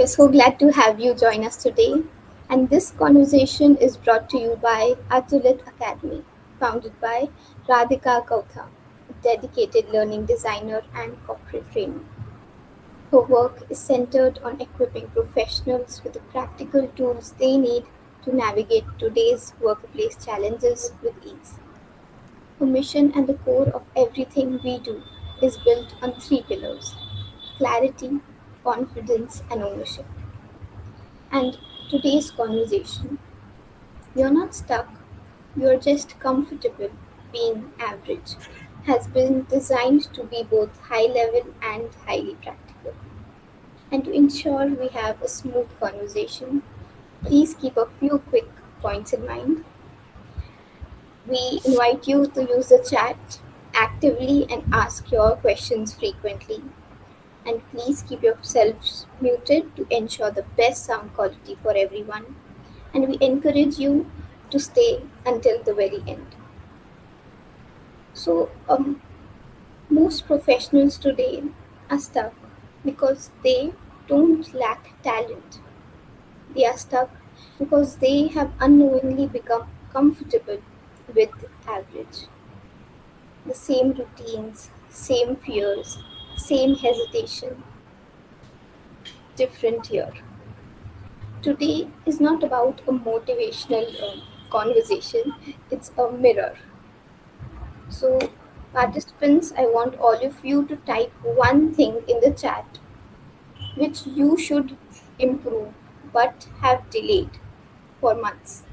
So glad to have you join us today. And this conversation is brought to you by Atulit Academy, founded by Radhika Gautam, a dedicated learning designer and corporate trainer. Her work is centered on equipping professionals with the practical tools they need to navigate today's workplace challenges with ease. Her mission and the core of everything we do is built on three pillars: clarity, confidence, and ownership. And today's conversation, you're not stuck, you're just comfortable being average, has been designed to be both high level and highly practical. And to ensure we have a smooth conversation, please keep a few quick points in mind. We invite you to use the chat actively and ask your questions frequently. And please keep yourselves muted to ensure the best sound quality for everyone. And we encourage you to stay until the very end. So, most professionals today are stuck because they don't lack talent. They are stuck because they have unknowingly become comfortable with average. The same routines, same fears, same hesitation, different here. Today is not about a motivational conversation, it's a mirror. So, participants, I want all of you to type one thing in the chat which you should improve but have delayed for months.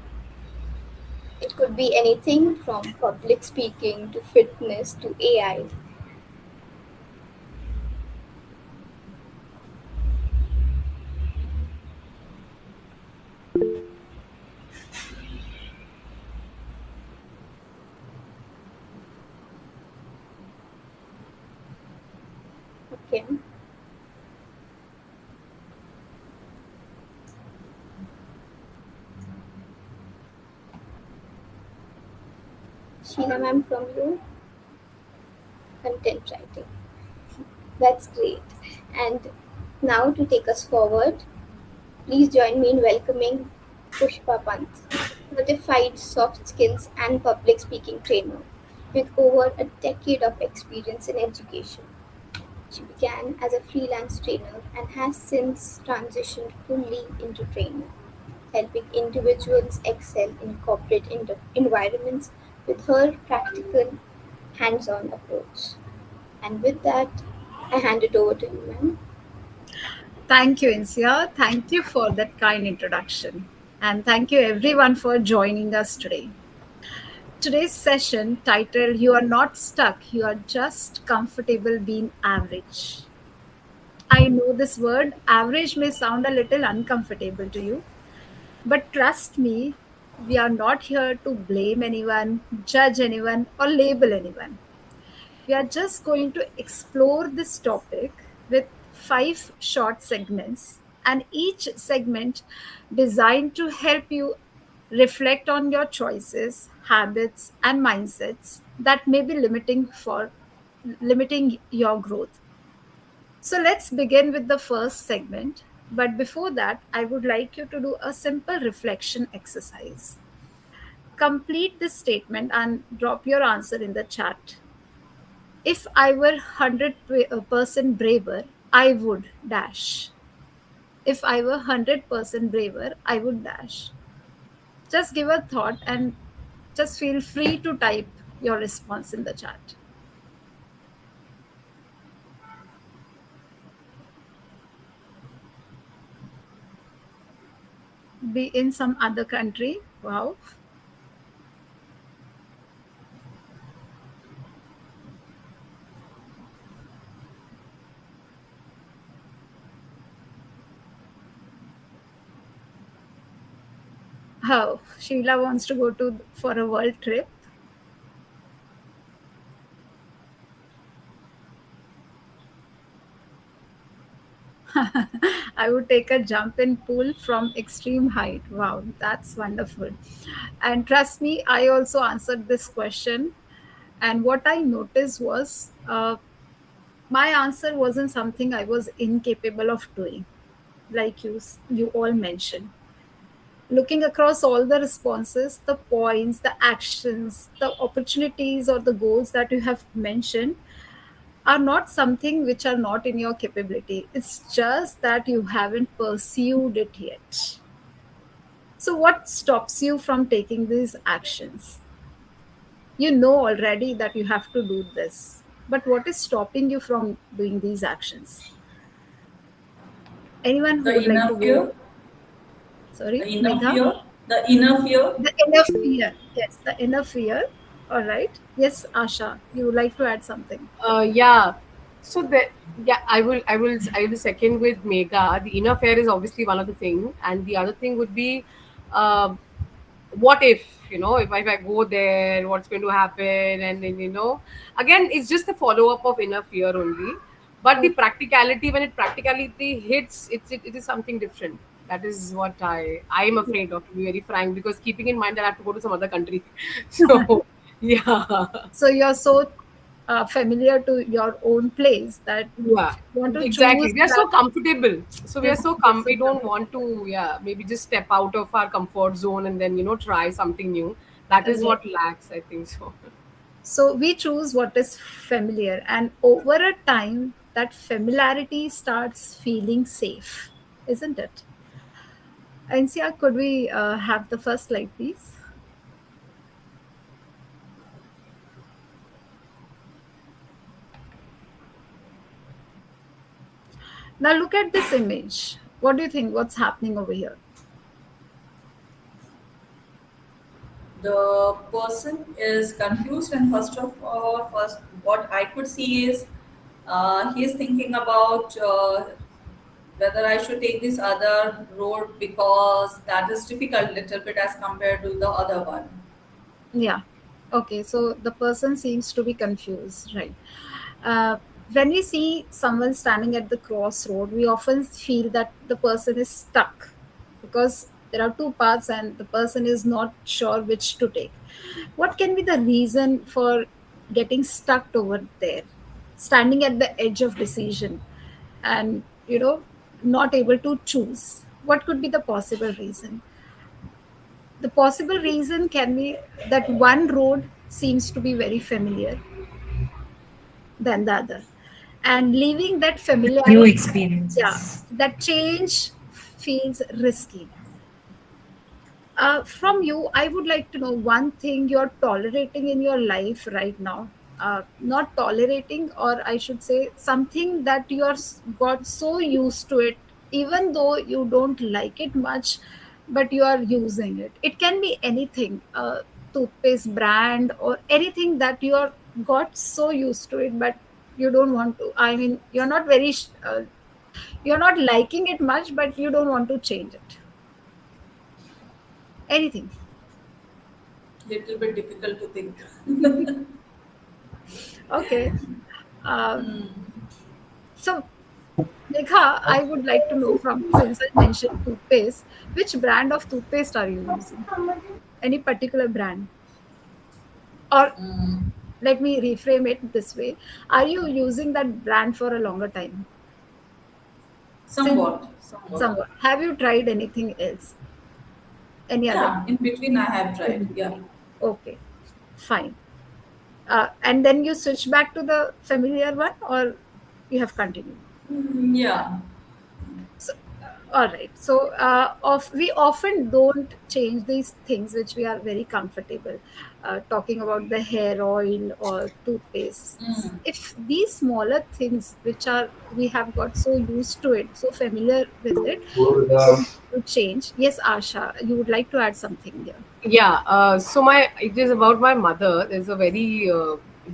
It could be anything from public speaking to fitness to AI. Okay, Sheila ma'am from you, content writing. That's great. And now to take us forward, please join me in welcoming Pushpa Pant, certified soft skills and public speaking trainer with over a decade of experience in education. She began as a freelance trainer and has since transitioned fully into training, helping individuals excel in corporate environments with her practical, hands on approach. And with that, I hand it over to you, ma'am. Thank you, Insia. Thank you for that kind introduction. And thank you, everyone, for joining us today. Today's session titled You Are Not Stuck, You Are Just Comfortable Being Average. I know this word, average, may sound a little uncomfortable to you, but trust me, we are not here to blame anyone, judge anyone, or label anyone. We are just going to explore this topic with five short segments, and each segment designed to help you reflect on your choices, habits, and mindsets that may be limiting your growth. So let's begin with the first segment. But before that, I would like you to do a simple reflection exercise. Complete this statement and drop your answer in the chat. If I were 100% braver, I would dash. If I were 100% braver, I would dash. Just give a thought and just feel free to type your response in the chat. Be in some other country. Wow. Oh, Sheila wants to go to for a world trip. I would take a jump in pool from extreme height. Wow, that's wonderful. And trust me, I also answered this question. And what I noticed was my answer wasn't something I was incapable of doing. like you all mentioned. Looking across all the responses, the points, the actions, the opportunities, or the goals that you have mentioned are not something which are not in your capability. It's just that you haven't pursued it yet. So, what stops you from taking these actions? You know already that you have to do this, but what is stopping you from doing these actions? Anyone who The would like inner to go? fear, Sorry, the inner Megha? fear, the inner fear. The inner fear. Yes, the inner fear. All right. Yes, Asha, you would like to add something? Yeah. So that yeah, I will second with Megha. The inner fear is obviously one of the thing, and the other thing would be, uh, what if if I go there, what's going to happen, and then again it's just the follow up of inner fear only. But the Okay. practicality, when it practicality hits, it is something different. That is what I'm afraid of, to be very frank, because keeping in mind that I have to go to some other country. So yeah. So you're so familiar to your own place that Yeah, if you want to exactly. choose We are that, so comfortable. So we are so you're so we don't want comfortable. to, yeah, maybe just step out of our comfort zone and then, try something new. That is Right. what lacks, I think so. So we choose what is familiar, and over a time, that familiarity starts feeling safe, isn't it? Ansia, could we have the first slide, please? Now look at this image. What do you think? What's happening over here? The person is confused, and first what I could see is he is thinking about whether I should take this other road because that is difficult little bit as compared to the other one. Yeah. Okay. So the person seems to be confused, right? Uh, when we see someone standing at the crossroad, we often feel that the person is stuck because there are two paths and the person is not sure which to take. What can be the reason for getting stuck over there, standing at the edge of decision, and not able to choose? What could be the possible reason? The possible reason can be that one road seems to be very familiar than the other, and leaving that New familiarity, yeah, experiences. that change feels risky. From you, I would like to know one thing you're tolerating in your life right now. Not tolerating, or I should say, something that got so used to it, even though you don't like it much, but you are using it. It can be anything, toothpaste brand or anything that you are got so used to it, but you don't want to. I mean, you're not liking it much, but you don't want to change it. Anything. Little bit difficult to think. Okay. Uh, so, Megha, I would like to know from, since I mentioned toothpaste, which brand of toothpaste are you using? Any particular brand? Or let me reframe it this way. Are you using that brand for a longer time? Since Somewhat, somewhat. somewhat. Have you tried anything else? Any other Yeah, in between I have in tried. Yeah. between? Okay, fine. And then you switch back to the familiar one, or you have continued? Yeah. So, all right. So, we often don't change these things which we are very comfortable. Talking about the hair oil or toothpaste. If these smaller things which are we have got so used to it, so familiar with it, to change. Yes, Asha, you would like to add something here. Yeah, so it is about my mother. There's a very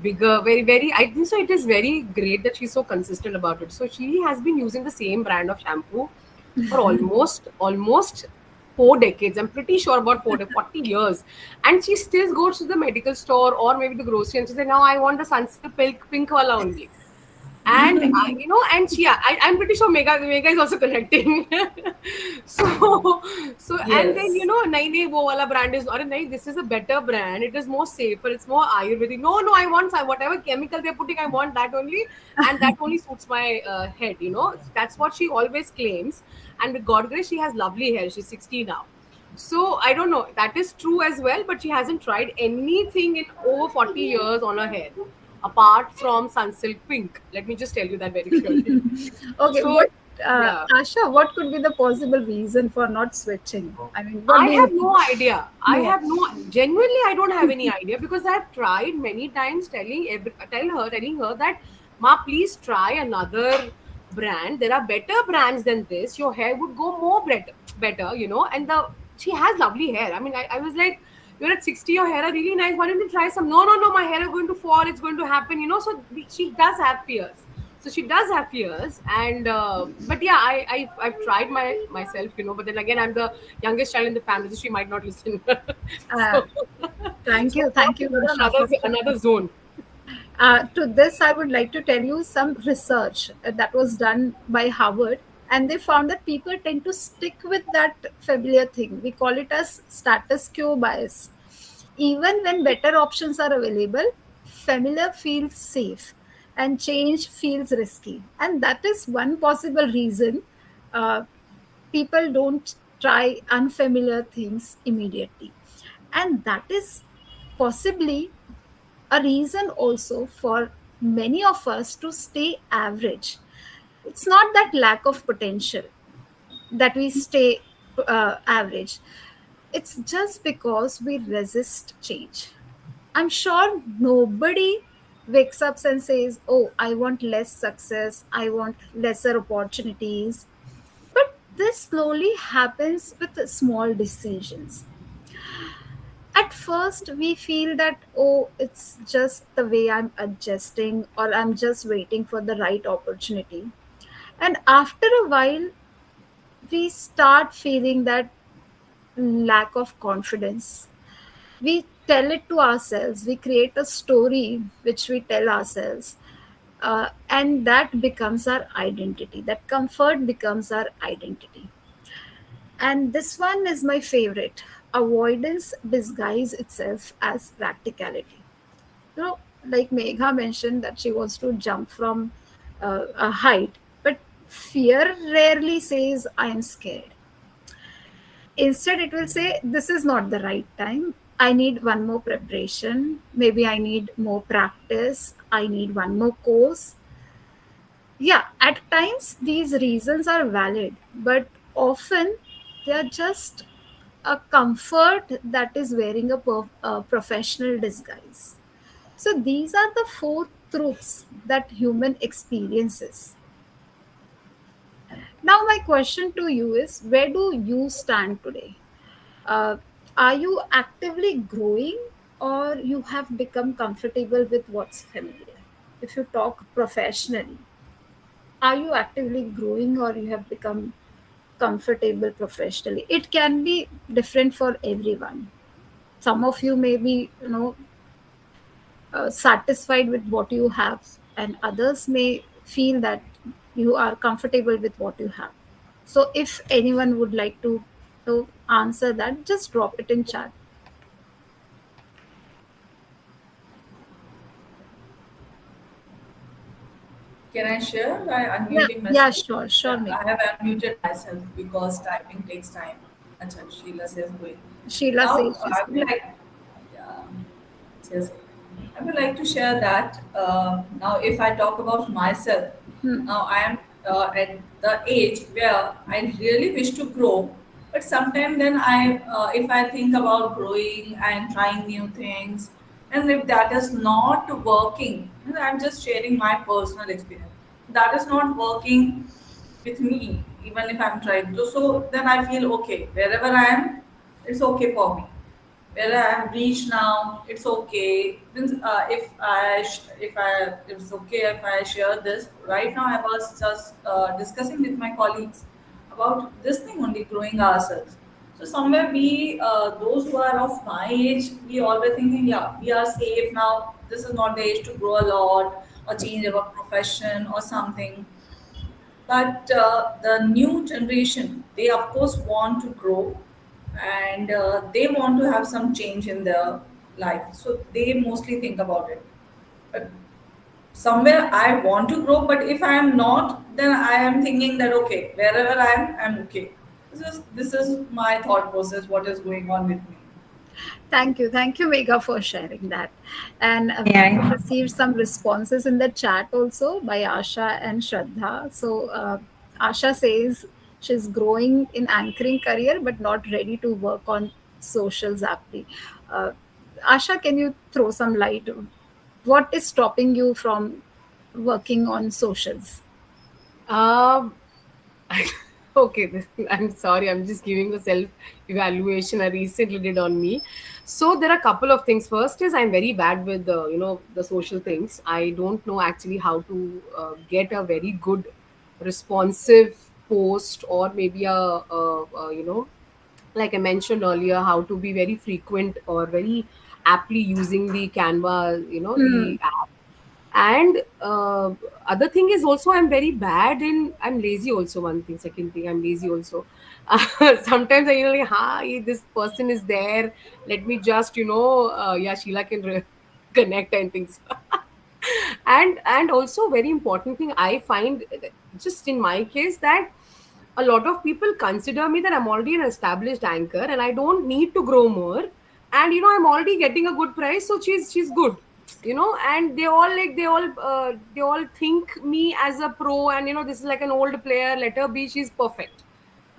bigger, very, I think so. It is very great that she's so consistent about it. So she has been using the same brand of shampoo for almost 4 decades. I'm pretty sure about 40 years. And she still goes to the medical store or maybe the grocery and she says, "Now I want the Sunsilk pink wala only." And and yeah, I'm pretty sure Mega is also connecting. So and then Yes. nahi nahi wo wala brand is, or nahi, this is a better brand, it is more safer, it's more Ayurvedic. No, I want whatever chemical they're putting, I want that only, and that only suits my head. That's what she always claims. And with God grace, she has lovely hair. She's 60 now. So I don't know. That is true as well, but she hasn't tried anything in over 40 years on her hair, apart from Sunsilk Pink. Let me just tell you that very clearly. Okay, So yeah, Asha, what could be the possible reason for not switching? I mean, what I do you have think? no idea. I No. have no, genuinely, I don't have any idea, because I've tried many times telling her that, Ma, please try another brand. There are better brands than this. Your hair would go more better. And she has lovely hair. I mean, I was like, you're at 60, your hair are really nice. Why don't you try some? No, no, no, my hair is going to fall. It's going to happen. So she does have fears. So she does have fears, and but yeah, I've tried myself. But then again, I'm the youngest child in the family, so she might not listen. Uh, so, Thank so you. Thank you, Asha, for another zone. To this, I would like to tell you some research that was done by Harvard, and they found that people tend to stick with that familiar thing. We call it as status quo bias. Even when better options are available, familiar feels safe and change feels risky. And that is one possible reason uh, people don't try unfamiliar things immediately. And that is possibly a reason also for many of us to stay average. It's not that lack of potential that we stay average, it's just because we resist change. I'm sure nobody wakes up and says, oh, I want less success, I want lesser opportunities. But this slowly happens with small decisions. At first, we feel that, oh, it's just the way I'm adjusting, or I'm just waiting for the right opportunity. And after a while, we start feeling that lack of confidence. We tell it to ourselves, we create a story which we tell ourselves, and that becomes our identity. That comfort becomes our identity. And this one is my favorite. Avoidance disguise itself as practicality. Like Megha mentioned that she wants to jump from a height, but fear rarely says, I am scared. Instead, it will say, this is not the right time. I need one more preparation. Maybe I need more practice. I need one more course. Yeah, at times these reasons are valid, but often they are just a comfort that is wearing a professional disguise. So these are the four truths that human experiences. Now, my question to you is, where do you stand today? Uh, are you actively growing, or you have become comfortable with what's familiar? If you talk professionally, are you actively growing, or you have become comfortable professionally? It can be different for everyone. Some of you may be, satisfied with what you have, and others may feel that you are comfortable with what you have. So if anyone would like to answer that, just drop it in chat. Can I share by Yeah, unmuting yeah, myself? sure, Yeah, Megha. I have unmuted myself because typing takes time. Acha, Sheila says going. Sheila Now, says she's I would good. like, yeah, yes, I would like to share that now, if I talk about myself, Hmm. now I am at the age where I really wish to grow, but sometimes then if I think about growing and trying new things, and if that is not working, and I'm just sharing my personal experience. That is not working with me, even if I'm trying to. So then I feel okay wherever I am, it's okay for me where I have reached now, it's okay. Means, if it's okay if I share this right now. I was just discussing with my colleagues about this thing only, growing ourselves. So somewhere we, those who are of my age, we always thinking, yeah, we are safe now. This is not the age to grow a lot. or change our profession or something. But the new generation, they of course want to grow, and they want to have some change in their life, so they mostly think about it. But somewhere I want to grow, but if I am not, then I am thinking that okay, wherever I'm okay. This is my thought process, what is going on with me. Thank you, Megha, for sharing that. And we Yeah. received some responses in the chat also by Asha and Shraddha. So Asha says she's growing in anchoring career, but not ready to work on socials aptly. Uh, Asha, can you throw some light? What is stopping you from working on socials? Um, okay, I'm sorry. I'm just giving a self evaluation I recently did on me. So there are a couple of things. First is I'm very bad with the the social things. I don't know actually how to get a very good responsive post, or maybe like I mentioned earlier, how to be very frequent or very aptly using the Canva, Hmm. the app. And other thing is also I'm lazy also. One thing, second thing, I'm lazy also. Sometimes I like, hi, this person is there, let me just yeah, Sheila can connect and things. And also very important thing I find, just in my case, that a lot of people consider me that I'm already an established anchor and I don't need to grow more. And I'm already getting a good price, so she's good. And they all think me as a pro, and this is like an old player, let her be, she's perfect.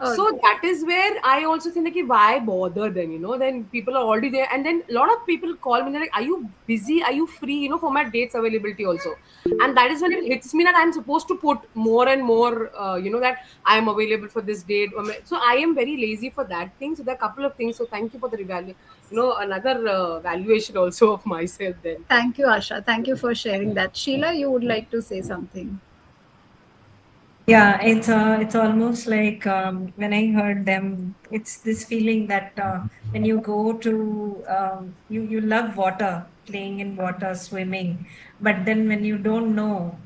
Oh, So that is where I also think like, why bother then? Then people are already there, and then a lot of people call me. They're like, "Are you busy? Are you free?" For my dates availability also, and that is when it hits me that I'm supposed to put more and more. That I am available for this date. So I am very lazy for that thing. So there are a couple of things. So thank you for the another valuation also of myself then. thank you, Asha. Thank you for sharing that. Sheila, you would like to say something? Yeah, it's almost like when I heard them, it's this feeling that when you go to you love water, playing in water, swimming, but then when you don't know,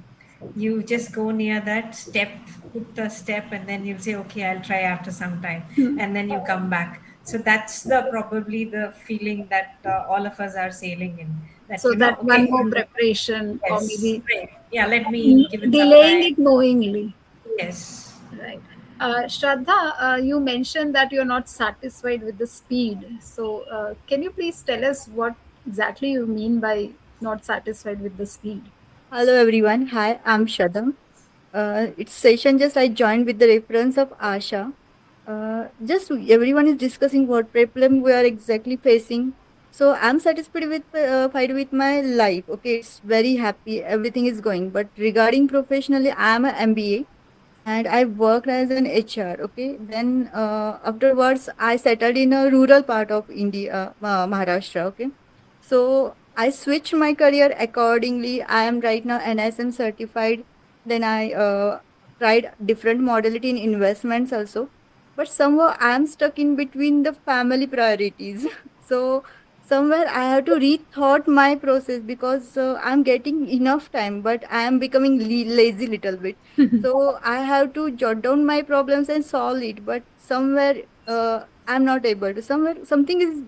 you just go near that step, put the step, and then you'll say, okay, I'll try after some time, and then you come back. So that's the probably the feeling that all of us are sailing in. That So that one okay, more preparation, or yes, maybe right, yeah, let me give it some delaying time. it knowingly. Yes. Right. Shraddha, you mentioned that you're not satisfied with the speed. So, can you please tell us what exactly you mean by not satisfied with the speed? Hello everyone. Hi, I'm Shadam. It's session just I joined with the reference of Asha. Just everyone is discussing what problem we are exactly facing. So I'm satisfied with my life. Okay, it's very happy. Everything is going. But regarding professionally, I'm an MBA and I worked as an HR. Okay, then afterwards I settled in a rural part of India, Maharashtra. Okay, so I switched my career accordingly. I am right now NSM certified. Then I tried different modality in investments also, but somehow I am stuck in between the family priorities. So somewhere I have to rethought my process because I'm getting enough time, but I am becoming lazy little bit. So I have to jot down my problems and solve it, but somewhere I'm not able to. Somewhere something is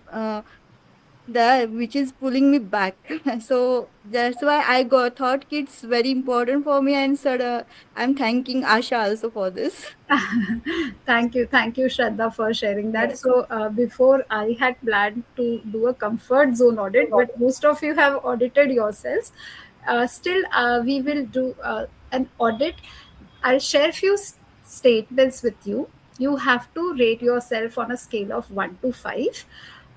there which is pulling me back. So that's why I got thought it's very important for me, and sort of I'm thanking Asha also for this. Thank you, Shraddha, for sharing that. Yes. So, before I had planned to do a comfort zone audit, but most of you have audited yourselves. Still, we will do an audit. I'll share few statements with you. You have to rate yourself on a scale of 1 to 5.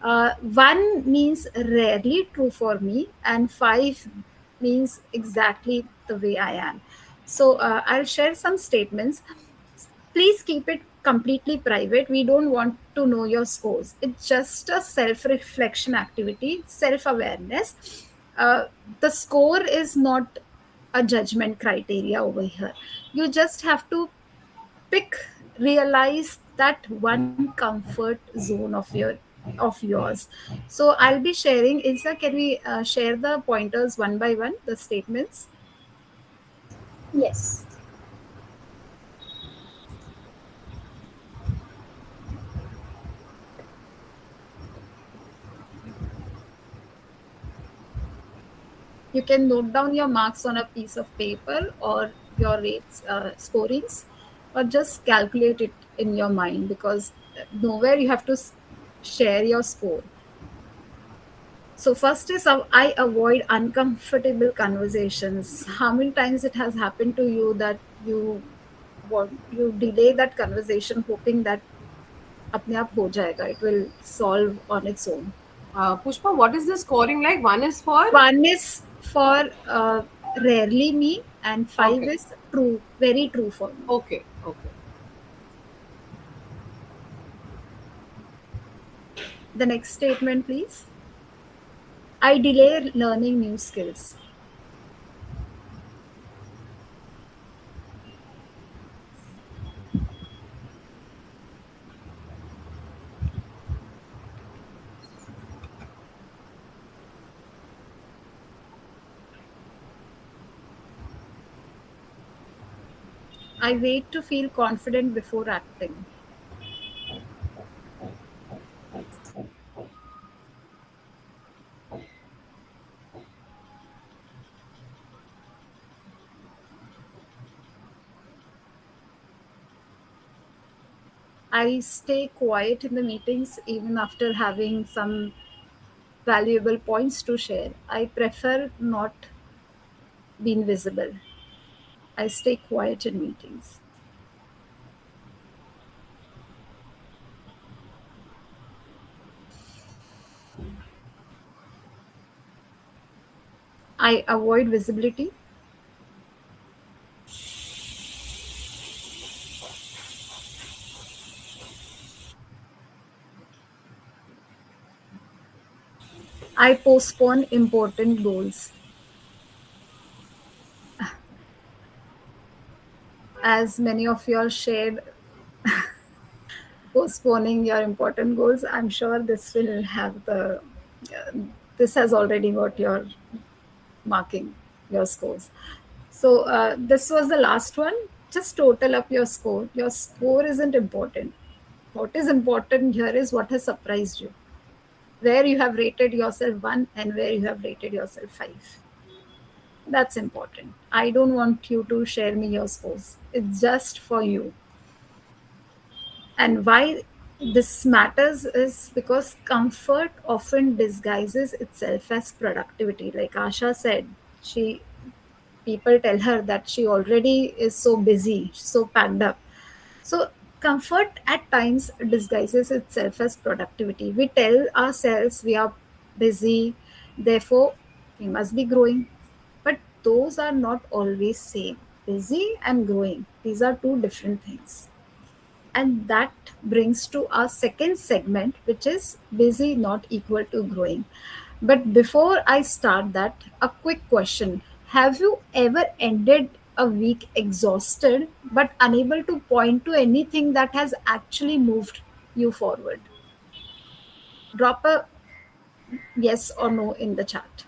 1 means rarely true for me, and 5 means exactly the way I am. So, I'll share some statements. Please keep it completely private. We don't want to know your scores. It's just a self reflection activity, self awareness. uh, the score is not a judgment criteria over here. You just have to pick, realize that one comfort zone of yours. So I'll be sharing. Insa, can we share the pointers one by one, the statements? Yes. You can note down your marks on a piece of paper or your rates, scorings, or just calculate it in your mind, because nowhere you have to share your score. So first is I avoid uncomfortable conversations. How many times it has happened to you that you delay that conversation hoping that अपने आप हो जाएगा, it will solve on its own. Pushpa, what is the scoring like? One is for? One is for rarely me, and 5 Okay. is true, very true for me. Okay. Okay. The next statement, please. I delay learning new skills. I wait to feel confident before acting. I stay quiet in the meetings even after having some valuable points to share. I prefer not being visible. I stay quiet in meetings. I avoid visibility. I postpone important goals. As many of you all shared, postponing your important goals, I'm sure this will have this has already got your marking, your scores. So this was the last one. Just total up your score. Your score isn't important. What is important here is what has surprised you, where you have rated yourself 1 and where you have rated yourself 5. That's important. I don't want you to share me your scores. It's just for you. And why this matters is because comfort often disguises itself as productivity. Like Asha said, people tell her that she already is so busy, so packed up. So comfort at times disguises itself as productivity. We tell ourselves we are busy, therefore we must be growing. But those are not always same. Busy and growing, these are two different things. And that brings to our second segment, which is busy not equal to growing. But before I start that, a quick question. Have you ever ended a week exhausted but unable to point to anything that has actually moved you forward? Drop a yes or no in the chat.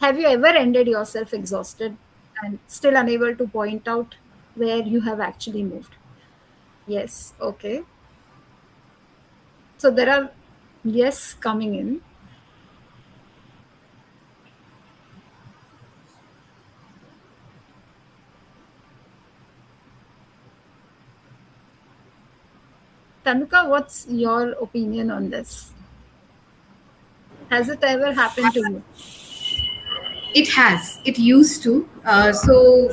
Have you ever ended yourself exhausted and still unable to point out where you have actually moved? Yes, okay. So there are yes coming in. Tanuka, what's your opinion on this? Has it ever happened to you? It has. It used to. So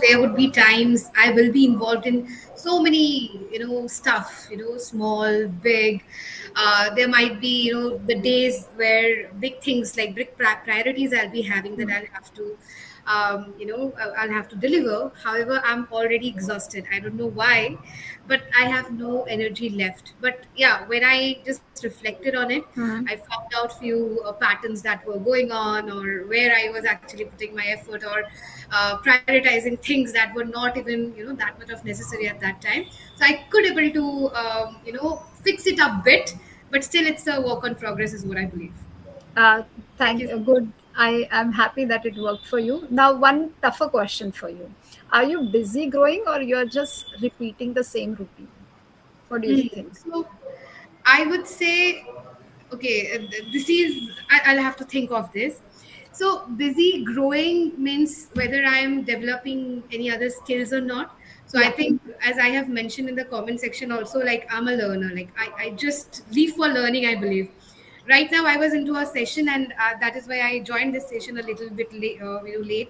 there would be times I will be involved in so many stuff, small, big. There might be the days where big things like big priorities I'll be having that I'll have to, I'll have to deliver. However, I'm already exhausted. I don't know why, but I have no energy left. But yeah, when I just reflected on it, I found out few patterns that were going on, or where I was actually putting my effort, or prioritizing things that were not even that much of necessary at that time. So I could able to fix it a bit, but still it's a work on progress, is what I believe. Thank you. Good. I am happy that it worked for you. Now, one tougher question for you. Are you busy growing or you're just repeating the same routine? What do you think? So I would say, okay, this is, I'll have to think of this. So busy growing means whether I'm developing any other skills or not. So I Yeah. think, as I have mentioned in the comment section also, like I'm a learner. Like I just live for learning, I believe. Right now, I was into a session, and that is why I joined this session a little bit late.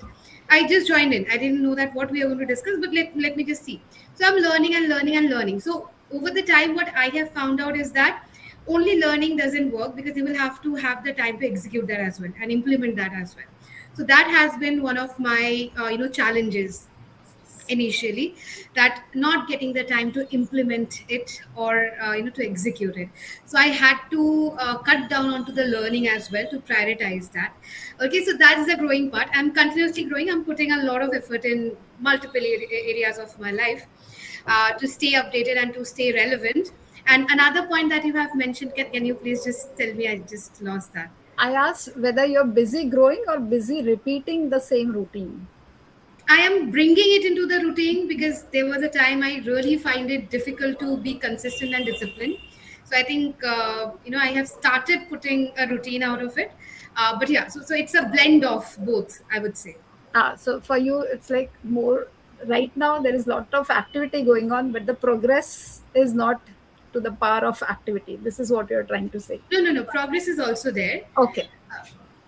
I just joined in. I didn't know that what we are going to discuss, but let me just see. So I'm learning and learning and learning. So over the time, what I have found out is that only learning doesn't work, because you will have to have the time to execute that as well and implement that as well. So that has been one of my challenges initially, that not getting the time to implement it, or to execute it. So I had to cut down onto the learning as well, to prioritize that. Okay, so that is the growing part. I'm continuously growing. I'm putting a lot of effort in multiple areas of my life, to stay updated and to stay relevant. And another point that you have mentioned, can you please just tell me? I just lost that. I asked whether you're busy growing or busy repeating the same routine. I am bringing it into the routine, because there was a time I really find it difficult to be consistent and disciplined. So I think I have started putting a routine out of it. But yeah, so it's a blend of both, I would say. So for you, it's like more right now there is a lot of activity going on, but the progress is not to the power of activity. This is what you're trying to say. No. Progress is also there, Okay.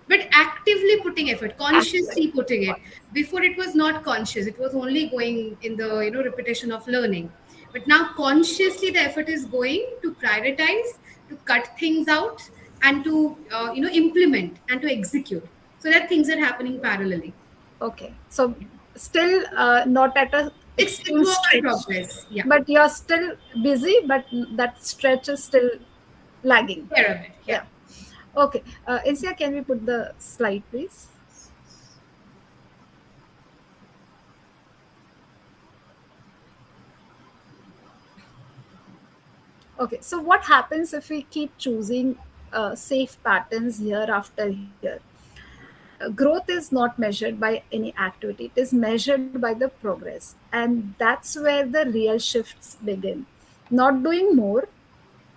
but actively putting effort, consciously Actively. putting it. Before it was not conscious; it was only going in the repetition of learning. But now consciously the effort is going to prioritize, to cut things out, and to implement and to execute, so that things are happening parallelly. Okay. So still not at a It's extreme work in stretch, progress. Yeah, but you're still busy, but that stretch is still lagging. fair a bit. Yeah. Yeah. Okay. Insia, can we put the slide, please? Okay. So what happens if we keep choosing safe patterns year after year? Growth is not measured by any activity, it is measured by the progress, and that's where the real shifts begin. Not doing more,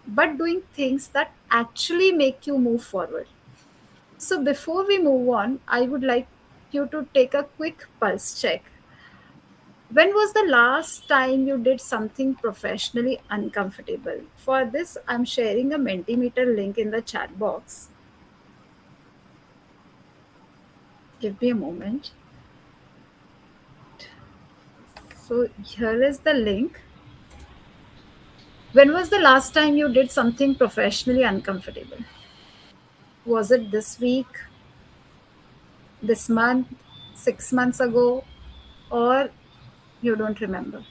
but doing things that actually make you move forward. So before we move on, I would like you to take a quick pulse check. When was the last time you did something professionally uncomfortable? For this, I'm sharing a Mentimeter link in the chat box. Give me a moment. So here is the link. When was the last time you did something professionally uncomfortable? Was it this week, this month, 6 months ago, or you don't remember?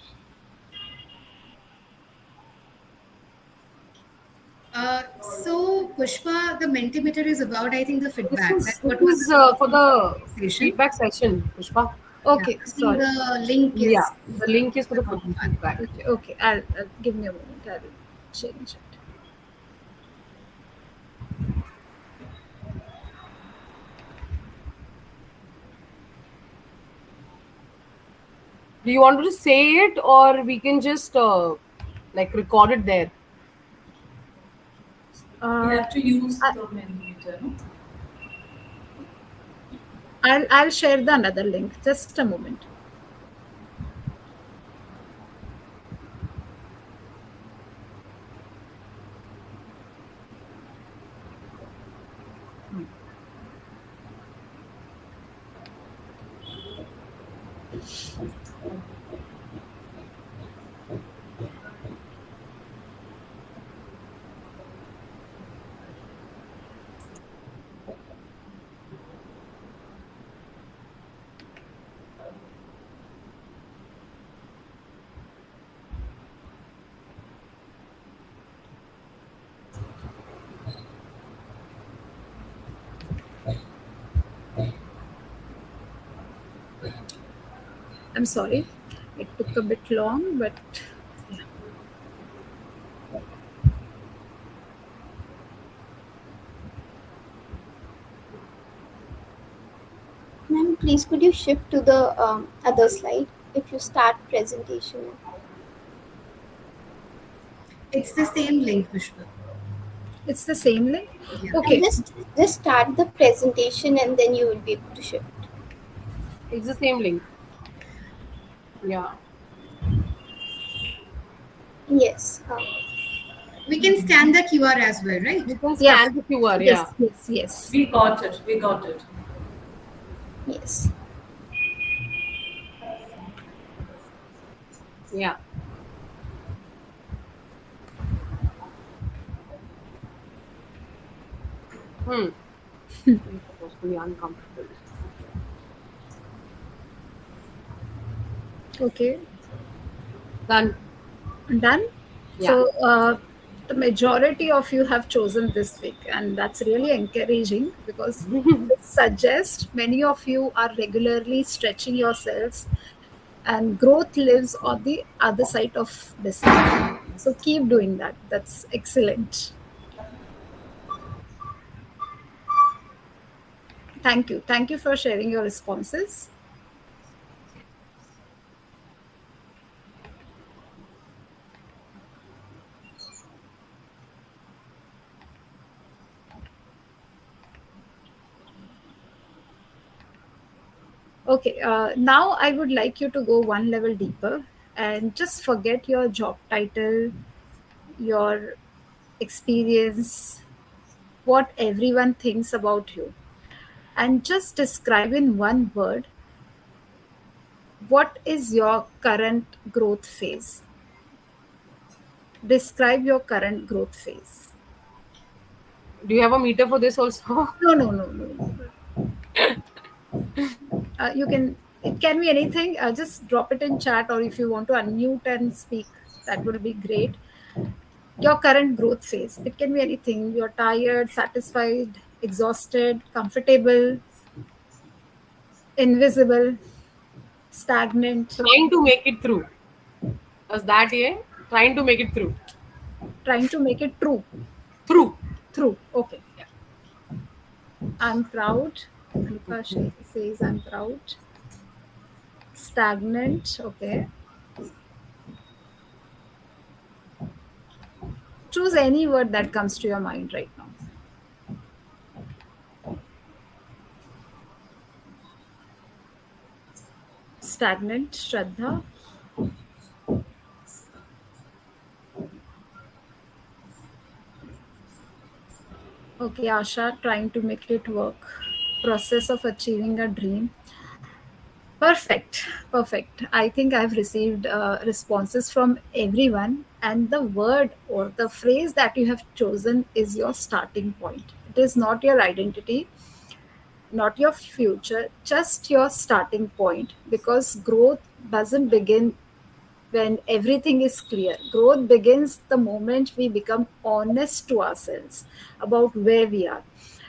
So Pushpa, the Mentimeter is about, I think, the This feedback. is That's this what was is for the session. feedback session, Pushpa. Yeah, Okay, I think sorry. the link Yeah, is the link is for the about that. feedback. Okay, I'll give me a moment. I will change it. Do you want to just say it, or we can just like record it there? You have to use I- the Mentimeter, no? I'll share the another link. Just a moment. I'm sorry, it took a bit long, but yeah. Ma'am, please could you shift to the other slide if you start presentation? It's the same link, Pushpa. It's the same link. Yeah. Okay. Just start the presentation and then you will be able to shift. It's the same link. Yeah. Yes. We can scan the QR as well, right? You can Yeah. scan the QR. Yes, Yeah. yes. We got it. We got it. Yes. Yeah. It's supposed to be uncomfortable. Okay. Done. Done. Yeah. So the majority of you have chosen this week, and that's really encouraging because it suggests many of you are regularly stretching yourselves, and growth lives on the other side of distance. So keep doing that. That's excellent. Thank you. Thank you for sharing your responses. Okay, now I would like you to go one level deeper and just forget your job title, your experience, what everyone thinks about you, and just describe in one word what is your current growth phase. Describe your current growth phase. Do you have a meter for this also? No. You can. It can be anything. Just drop it in chat, or if you want to unmute and speak, that will be great. Your current growth phase. It can be anything. You're tired, satisfied, exhausted, comfortable, invisible, stagnant. Trying to make it through. Was that yeah? Trying to make it through. Trying to make it true. Through. Okay. I'm proud. Anika says I'm proud. Stagnant. Okay. Choose any word that comes to your mind right now. Stagnant, Shraddha. Okay, Asha, trying to make it work. Process of achieving a dream. Perfect. I think I've received responses from everyone, and the word or the phrase that you have chosen is your starting point. It is not your identity, not your future, just your starting point, because growth doesn't begin when everything is clear. Growth begins the moment we become honest to ourselves about where we are.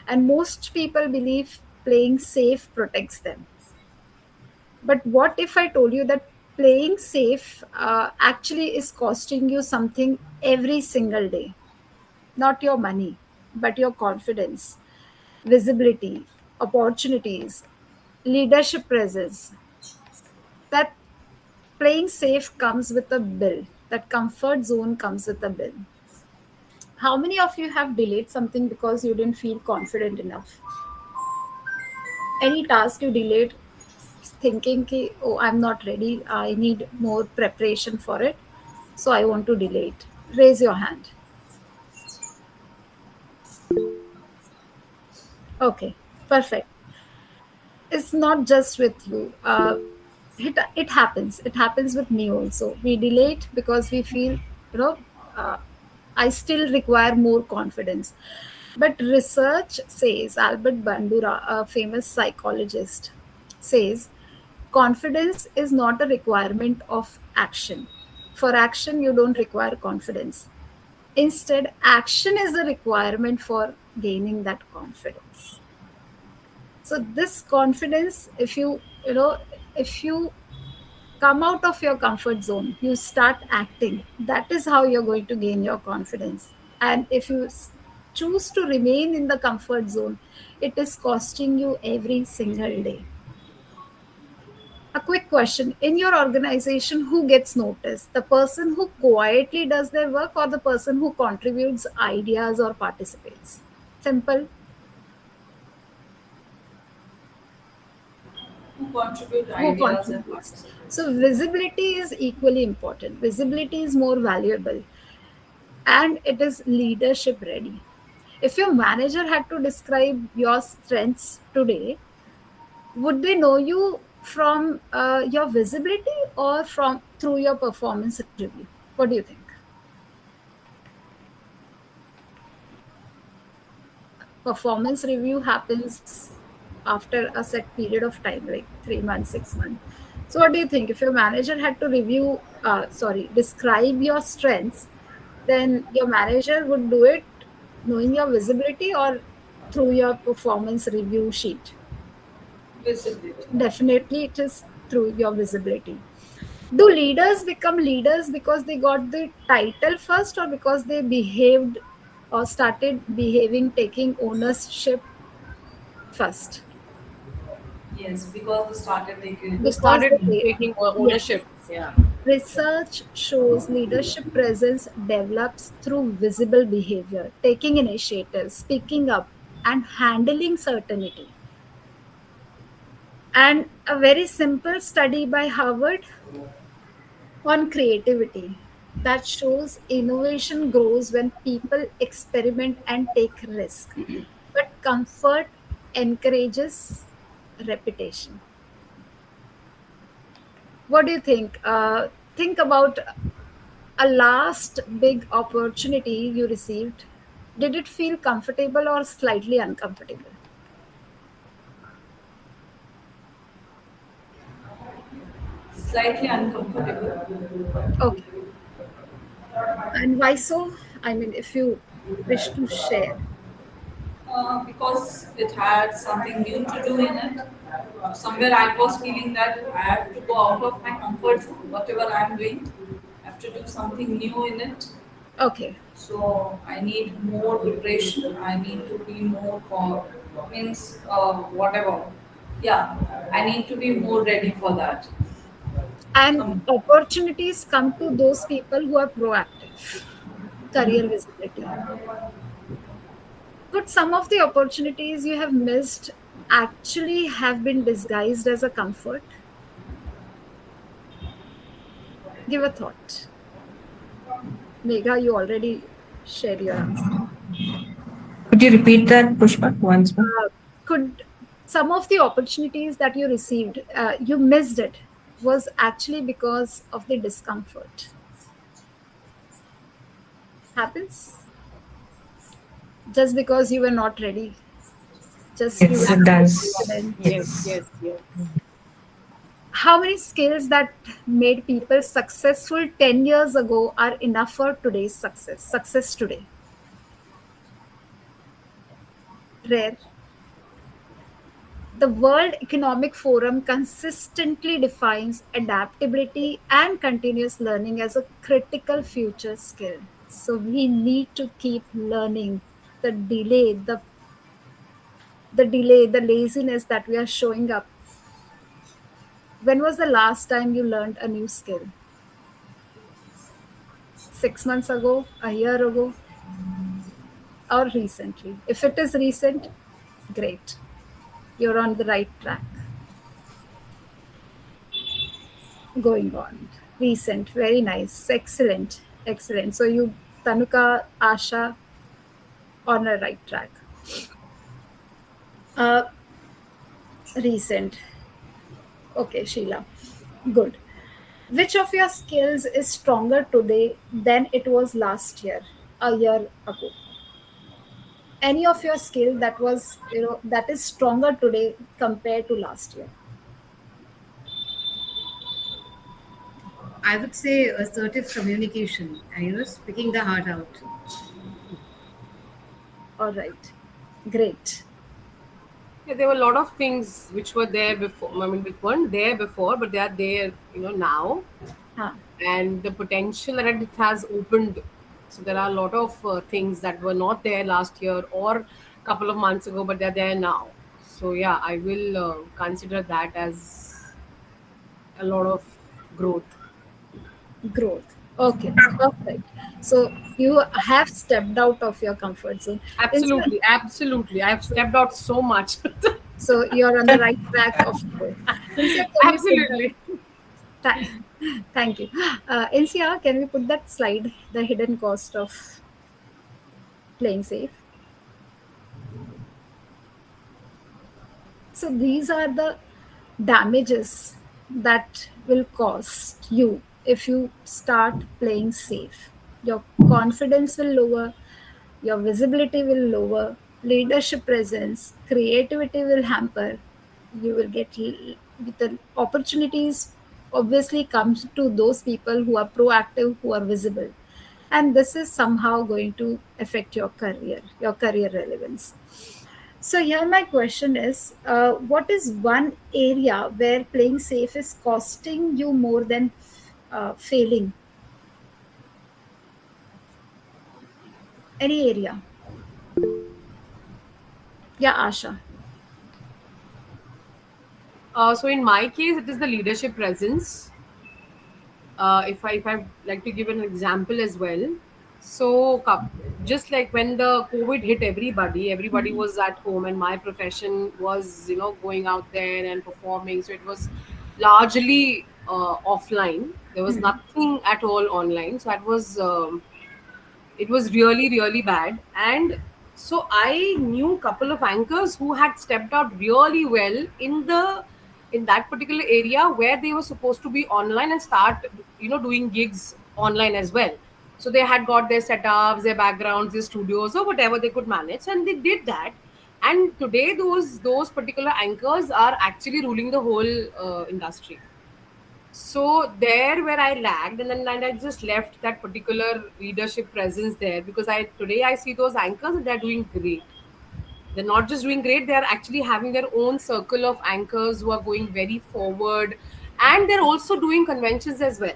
And most people believe playing safe protects them. But what if I told you that playing safe actually is costing you something every single day? Not your money, but your confidence, visibility, opportunities, leadership presence. That playing safe comes with a bill. That comfort zone comes with a bill. How many of you have delayed something because you didn't feel confident enough? Any task you delayed thinking ki, oh, I'm not ready, I need more preparation for it, so I want to delay it? Raise your hand. Okay, perfect. It's not just with you. It happens. It happens with me also. We delay it because we feel, uh, I still require more confidence. But research says, Albert Bandura, a famous psychologist, says confidence is not a requirement of action. For action, you don't require confidence. Instead, action is a requirement for gaining that confidence. So this confidence, if you come out of your comfort zone, you start acting, that is how you're going to gain your confidence. And if you choose to remain in the comfort zone, it is costing you every single day. A quick question. In your organization, who gets noticed? The person who quietly does their work or the person who contributes ideas or participates? Simple. Who contribute Who ideas and contributes. participate. So, visibility is equally important. Visibility is more valuable and it is leadership ready. If your manager had to describe your strengths today, would they know you from your visibility or from through your performance review? What do you think? Performance review happens after a set period of time, like 3 months, 6 months. So what do you think? If your manager had to describe your strengths, then your manager would do it knowing your visibility or through your performance review sheet? Visibility. Definitely it is through your visibility. Do leaders become leaders because they got the title first or because they behaved or started behaving, taking ownership first? Yes, because they started taking. They Because started they taking yes. ownership. Yeah. Research shows leadership presence develops through visible behavior, taking initiative, speaking up, and handling certainty. And a very simple study by Harvard on creativity that shows innovation grows when people experiment and take risk, but comfort encourages repetition. What do you think? Think about a last big opportunity you received. Did it feel comfortable or slightly uncomfortable? Slightly uncomfortable. Okay. And why so? I mean, if you wish to share. Because it had something new to do in it. Somewhere I was feeling that I have to go out of my comfort zone, whatever I'm doing, I have to do something new in it. Okay. So I need more preparation. I need to be more means whatever. Yeah, I need to be more ready for that. And Um, opportunities come to those people who are proactive. Career visibility. Could some of the opportunities you have missed actually have been disguised as a comfort? Give a thought. Megha, you already shared your answer. Could you repeat that, Pushpa, once more? Could some of the opportunities that you received, you missed it, was actually because of the discomfort? Happens just because you were not ready. Just you Yes, were it not does. confident. Yes, Yes. yes, yes. How many skills that made people successful 10 years ago are enough for today's success today? Rare. The World Economic Forum consistently defines adaptability and continuous learning as a critical future skill. So we need to keep learning. The laziness that we are showing up. When was the last time you learned a new skill? 6 months ago, a year ago, or recently? If it is recent, great. You're on the right track. Going on. Recent, very nice. Excellent. Excellent. So you, Tanuka, Asha, on the right track. Uh, Recent. Okay, Sheila. Good. Which of your skills is stronger today than it was last year, a year ago? Any of your skill that was, that is stronger today compared to last year? I would say assertive communication and speaking the heart out. All right. Great. Yeah, there were a lot of things which were there before. I mean, which weren't there before, but they are there, now. Huh. And the potential that it has opened. So there are a lot of things that were not there last year or a couple of months ago, but they're there now. So yeah, I will consider that as a lot of growth. Growth. Okay, perfect. So you have stepped out of your comfort zone. Instead, Absolutely, absolutely. I've stepped out so much. so you're on the right track of growth. Instead, can we put that? Absolutely. Thank you. NCR, can we put that slide, the hidden cost of playing safe? So these are the damages that will cost you if you start playing safe. Your confidence will lower, your visibility will lower, leadership presence, creativity will hamper. You will get with the opportunities obviously comes to those people who are proactive, who are visible, and this is somehow going to affect your career relevance. So here my question is, what is one area where playing safe is costing you more than failing? Any area? Yeah, Asha. So in my case, it is the leadership presence. If I like to give an example as well. So just like when the COVID hit everybody was at home, and my profession was going out there and performing. So it was largely offline. There was nothing at all online. So it was really really bad. And so I knew a couple of anchors who had stepped out really well in that particular area where they were supposed to be online and start doing gigs online as well. So they had got their setups, their backgrounds, their studios, or whatever they could manage, and they did that. And today those particular anchors are actually ruling the whole industry. So there where I lagged, and I just left that particular leadership presence there, because I see those anchors and they're doing great. They're not just doing great, they're actually having their own circle of anchors who are going very forward, and they're also doing conventions as well.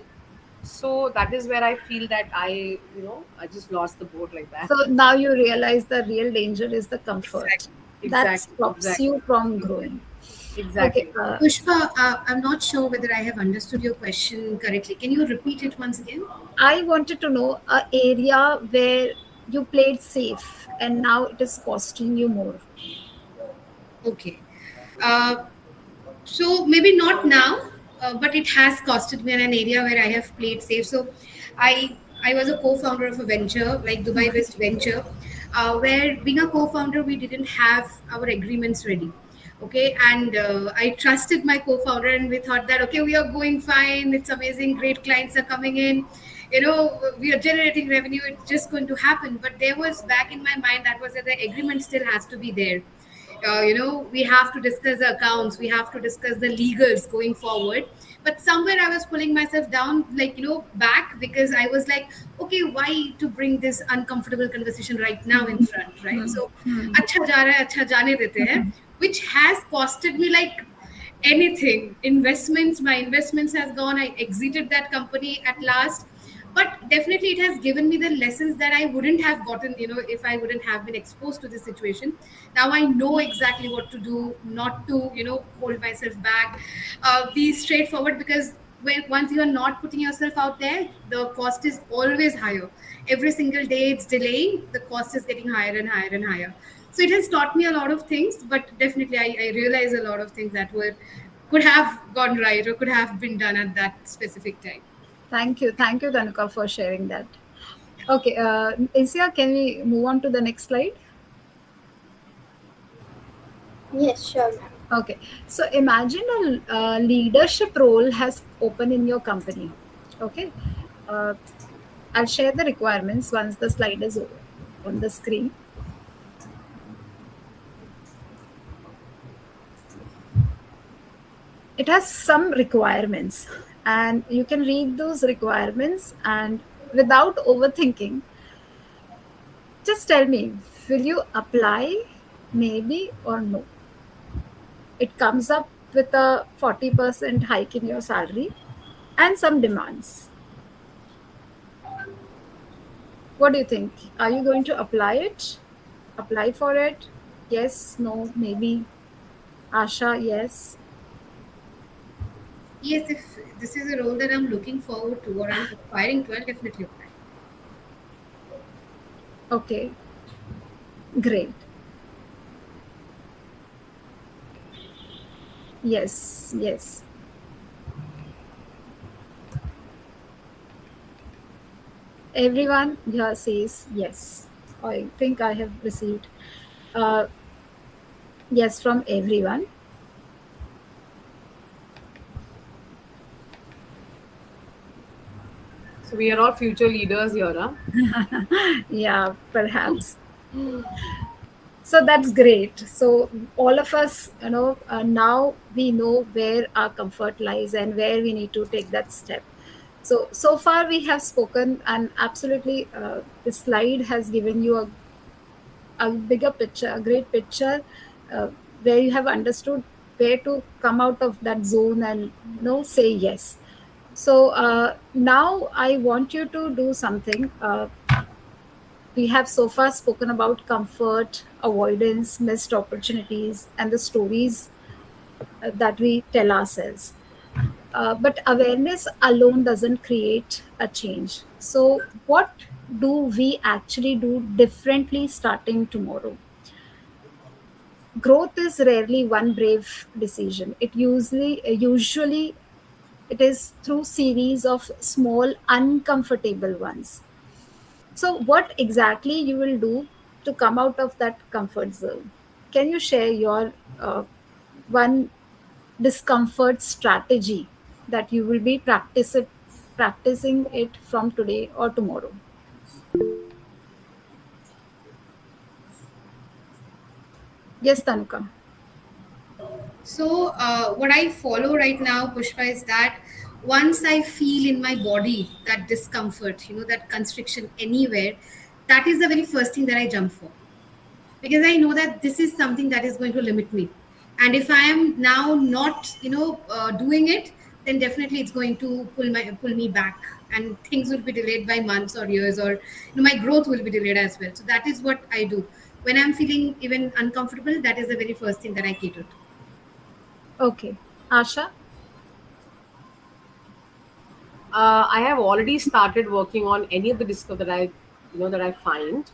So that is where I feel that I just lost the boat like that. So now you realize the real danger is the comfort that Exactly, stops you from growing. exactly. Okay, Pushpa, I'm not sure whether I have understood your question correctly. Can you repeat it once again? I wanted to know a area where you played safe and now it is costing you more. Okay. Uh, so maybe not now, but it has costed me in an area where I have played safe. So I was a co-founder of a venture like Dubai based venture, where being a co-founder we didn't have our agreements ready. Okay, and I trusted my co-founder, and we thought that okay, we are going fine, it's amazing, great clients are coming in, we are generating revenue, it's just going to happen. But there was back in my mind that was that the agreement still has to be there. We have to discuss the accounts, we have to discuss the legals going forward. But somewhere I was pulling myself down, like, back, because I was like, okay, why to bring this uncomfortable conversation right now in front, right? So, acha ja raha hai, acha jaane dete hain, which has costed me like anything. My investments has gone. I exited that company at last. But definitely it has given me the lessons that I wouldn't have gotten, if I wouldn't have been exposed to this situation. Now I know exactly what to do, not to, hold myself back, be straightforward, because once you are not putting yourself out there, the cost is always higher. Every single day it's delaying, the cost is getting higher and higher and higher. So it has taught me a lot of things, but definitely I realize a lot of things that could have gone right or could have been done at that specific time. Thank you, Dhanuka, for sharing that. Okay, Insia, can we move on to the next slide? Yes, sure, ma'am. Okay, so imagine a leadership role has opened in your company. Okay, I'll share the requirements once the slide is on the screen. It has some requirements, and you can read those requirements, and without overthinking, just tell me, will you apply, maybe or no? It comes up with a 40% hike in your salary and some demands. What do you think? Are you going to apply it? Apply for it? Yes, no, maybe. Asha, yes. Yes, if this is a role that I'm looking forward to or I'm aspiring to, I'll definitely apply. Okay, great. Yes, yes. Everyone here says yes. I think I have received uh, yes from everyone. So we are all future leaders here, huh? Yeah, perhaps. So that's great. So all of us, now we know where our comfort lies and where we need to take that step. So far we have spoken, and absolutely, the slide has given you a bigger picture, a great picture, uh, where you have understood where to come out of that zone and say yes. So now I want you to do something. We have so far spoken about comfort, avoidance, missed opportunities, and the stories that we tell ourselves. But awareness alone doesn't create a change. So, what do we actually do differently starting tomorrow? Growth is rarely one brave decision. Usually it is through series of small uncomfortable ones. So, what exactly you will do to come out of that comfort zone? Can you share your one discomfort strategy that you will be practicing it from today or tomorrow? Yes, Tanuka. So, what I follow right now, Pushpa, is that once I feel in my body that discomfort, that constriction anywhere, that is the very first thing that I jump for. Because I know that this is something that is going to limit me. And if I am now not, doing it, then definitely it's going to pull me back, and things will be delayed by months or years, or my growth will be delayed as well. So that is what I do when I'm feeling even uncomfortable. That is the very first thing that I cater to. Okay. Asha? I have already started working on any of the disco that I find.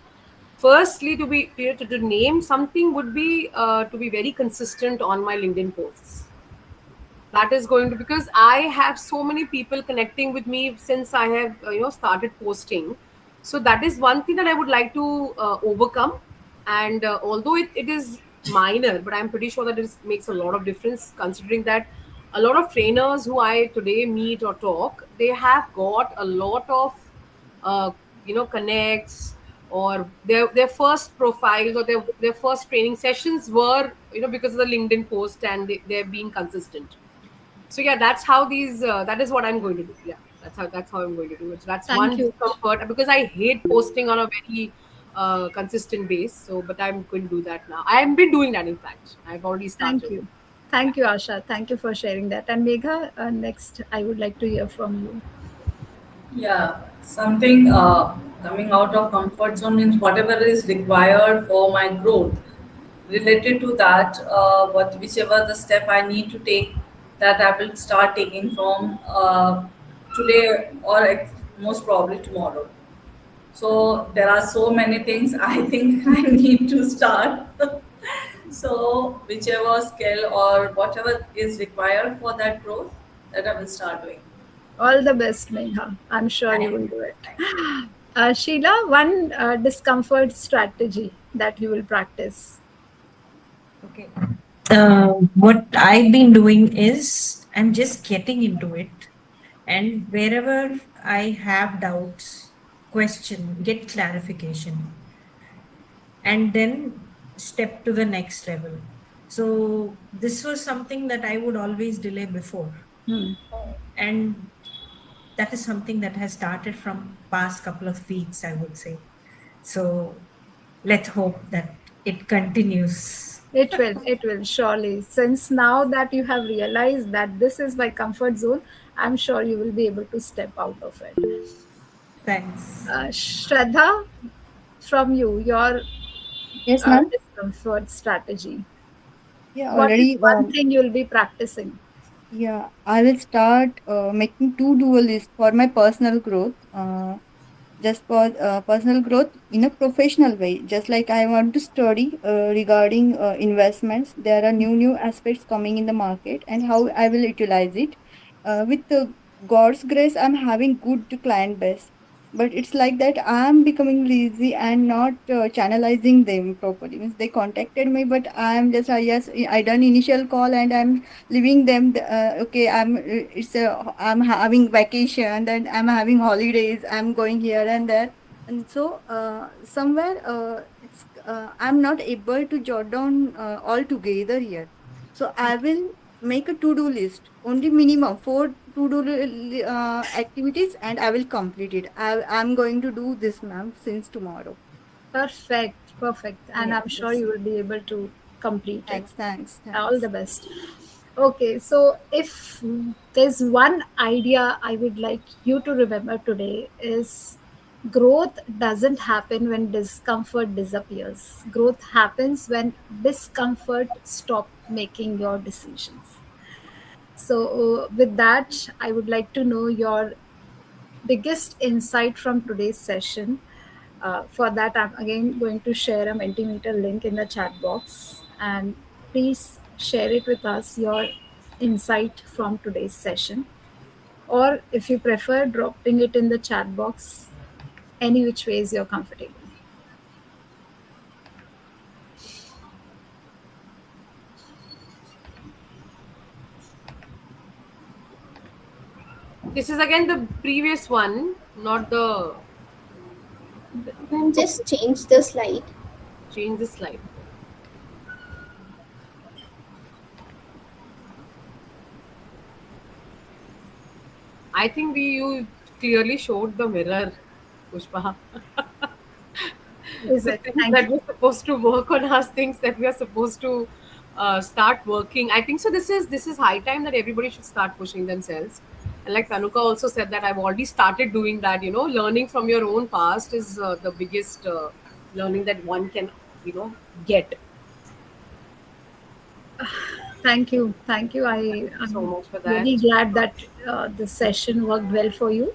Firstly, to name something would be to be very consistent on my LinkedIn posts. That is going to, because I have so many people connecting with me since I have started posting. So that is one thing that I would like to overcome. And although it is minor, but I'm pretty sure that it makes a lot of difference, considering that a lot of trainers who I today meet or talk, they have got a lot of connects, or their first profiles, or their first training sessions were because of the LinkedIn post, and they're being consistent. So yeah, that's how that is what I'm going to do. Yeah, that's how I'm going to do it. So that's Thank one you. discomfort, because I hate posting on a very consistent base. So but I'm going to do that now. I've been doing that, in fact. I've already Thank started. you. Thank you, Asha. Thank you for sharing that. And Megha, next, I would like to hear from you. Yeah, something coming out of comfort zone means whatever is required for my growth. Related to that, whichever the step I need to take, that I will start taking from today, or most probably tomorrow. So there are so many things I think I need to start. So whichever skill or whatever is required for that growth, that I will start doing. All the best, Megha. I'm sure you Thank will you. do it. Thank you. Sheila, one discomfort strategy that you will practice. Okay. What I've been doing is I'm just getting into it, and wherever I have doubts, question, get clarification, and then step to the next level. So this was something that I would always delay before, Hmm. and that is something that has started from past couple of weeks, I would say. So let's hope that it continues. It will surely. Since now that you have realized that this is my comfort zone, I'm sure you will be able to step out of it. Thanks. Shraddha, from you, your Yes, ma'am. discomfort strategy. Yeah, What is already. one thing you'll be practicing? Yeah, I will start making to-do list for my personal growth. Just for personal growth in a professional way. Just like I want to study regarding investments, there are new aspects coming in the market and how I will utilize it. With God's grace, I'm having good client base, but it's like that I'm becoming lazy and not channelizing them properly. Means they contacted me, but I'm just yes, I done initial call and I'm leaving them. Okay, I'm having vacation and I'm having holidays. I'm going here and there, and so somewhere I'm not able to jot down all together here. So I will make a to-do list, only minimum four to-do activities, and I will complete it. I'm going to do this, ma'am, since tomorrow. Perfect, perfect. And Yeah, I'm sure yes. you will be able to complete it. Thanks. All the best. Okay, so if there's one idea I would like you to remember today is growth doesn't happen when discomfort disappears. Growth happens when discomfort stop making your decisions. So with that, I would like to know your biggest insight from today's session. For that, I'm again going to share a Mentimeter link in the chat box, and please share it with us, your insight from today's session. Or if you prefer, dropping it in the chat box, any which ways you're comfortable. This is again the previous one, not the. Ma'am, just change the slide. Change the slide. I think you clearly showed the mirror, Pushpa. Is So it? things Thank that you. we're supposed to work on us, things that we are supposed to start working. I think so. This is high time that everybody should start pushing themselves. And like Tanuka also said that I've already started doing that. Learning from your own past is the biggest learning that one can get. Thank you. Thank you. So I'm much for that. really glad that the session worked well for you.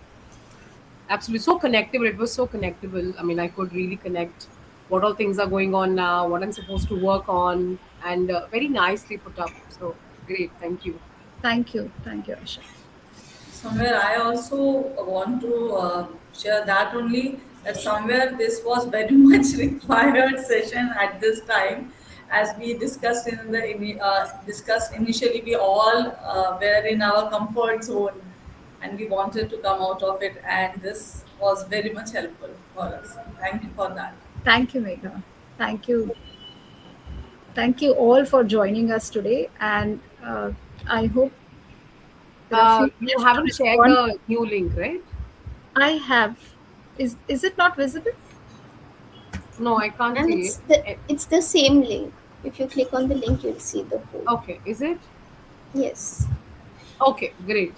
Absolutely, so connectable. It was so connectable. I mean, I could really connect what all things are going on now, what I'm supposed to work on, and very nicely put up. So great. Thank you. Thank you. Thank you, Asha. Somewhere I also want to share that only, that somewhere this was very much required session at this time. As we discussed discussed initially, we all were in our comfort zone and we wanted to come out of it, and this was very much helpful for us. Thank you for that. Thank you, Megha. Thank you. Thank you all for joining us today. And I hope there are a few You left to haven't shared respond. the new link, right? I have. Is it not visible? No, I can't And see it. it's the same link. If you click on the link, you'll see the whole. Okay, is it? Yes. Okay, great.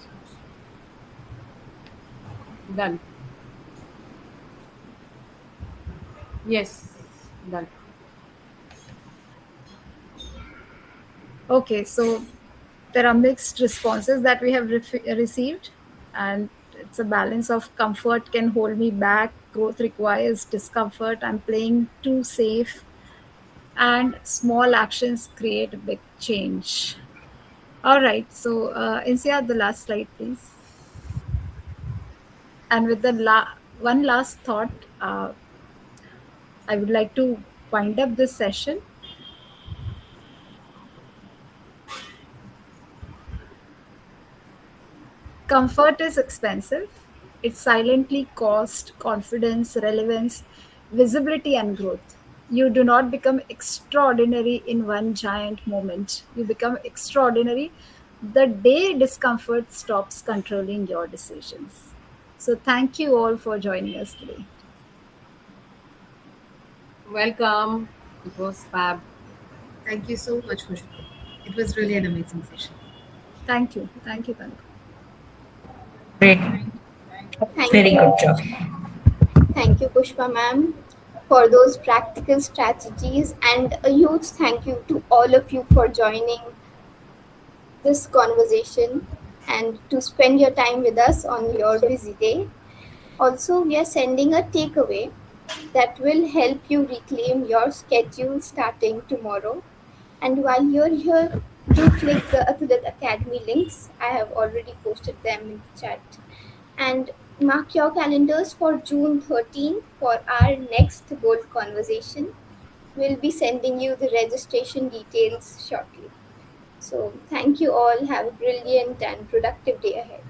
Done. Yes, done. Okay, so there are mixed responses that we have received, and it's a balance of comfort can hold me back, growth requires discomfort, I'm playing too safe, and small actions create a big change. All right, so Insia, the last slide, please. And with the one last thought, I would like to wind up this session. Comfort is expensive. It silently costs confidence, relevance, visibility, and growth. You do not become extraordinary in one giant moment. You become extraordinary the day discomfort stops controlling your decisions. So, thank you all for joining us today. Welcome. It was fab. Thank you so much, Pushpa. It was really an amazing session. Thank you. Thank you, Tanuka. Great. Thank Very you. good job. Thank you, Pushpa ma'am, for those practical strategies, and a huge thank you to all of you for joining this conversation and to spend your time with us on your busy day. Also, we are sending a takeaway that will help you reclaim your schedule starting tomorrow. And while you're here, do click the Atulit Academy links. I have already posted them in the chat. And mark your calendars for June 13th for our next bold conversation. We'll be sending you the registration details shortly. So, thank you all. Have a brilliant and productive day ahead.